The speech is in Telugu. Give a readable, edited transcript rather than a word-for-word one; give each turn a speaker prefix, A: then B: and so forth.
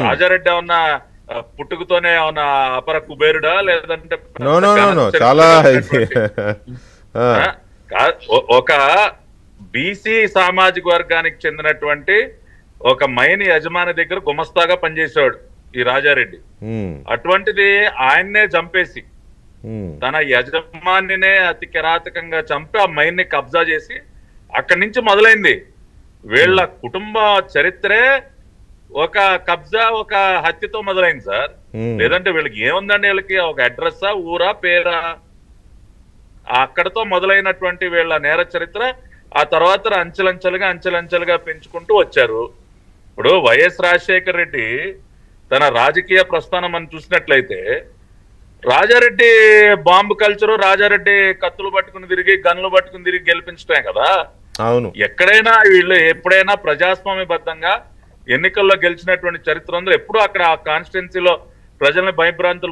A: రాజారెడ్డి ఏమన్నా పుట్టుకతోనే ఏమన్నా అపర కుబేరుడా లేదంటే
B: నో
A: పెద్ద
B: నో నో
A: ఘన
B: నో
A: చరిత్ర
B: చాలా
A: కలిగినటువంటి ఆ, ఒక బీసీ సామాజిక వర్గానికి చెందినటువంటి ఒక మైన్ యజమాని దగ్గర గుమస్తాగా పనిచేసేవాడు ఈ రాజారెడ్డి. అటువంటిది ఆయన్నే చంపేసి తన యజమానినే అతి కిరాతకంగా చంపి ఆ మైన్ ని కబ్జా చేసి అక్కడి నుంచి మొదలైంది వీళ్ళ కుటుంబ చరిత్రే. ఒక కబ్జా ఒక హత్యతో మొదలైంది సార్. లేదంటే వీళ్ళకి ఏముందండి, వీళ్ళకి ఒక అడ్రస్సా ఊరా పేరా, అక్కడతో మొదలైనటువంటి వీళ్ళ నేర చరిత్ర ఆ తర్వాత అంచెలంచెలుగా పెంచుకుంటూ వచ్చారు. ఇప్పుడు వైఎస్ రాజశేఖర రెడ్డి తన రాజకీయ ప్రస్థానం మనం చూసినట్లయితే రాజారెడ్డి బాంబు కల్చరు, రాజారెడ్డి కత్తులు పట్టుకుని తిరిగి గన్లు పట్టుకుని తిరిగి గెలిపించడమే కదా.
B: అవును.
A: ఎక్కడైనా వీళ్ళు ఎప్పుడైనా ప్రజాస్వామ్యబద్ధంగా ఎన్నికల్లో గెలిచినటువంటి చరిత్ర ఉందో ఎప్పుడు అక్కడ ఆ కాన్స్టిట్యున్సీలో ప్రజల్ని భయభ్రాంతులు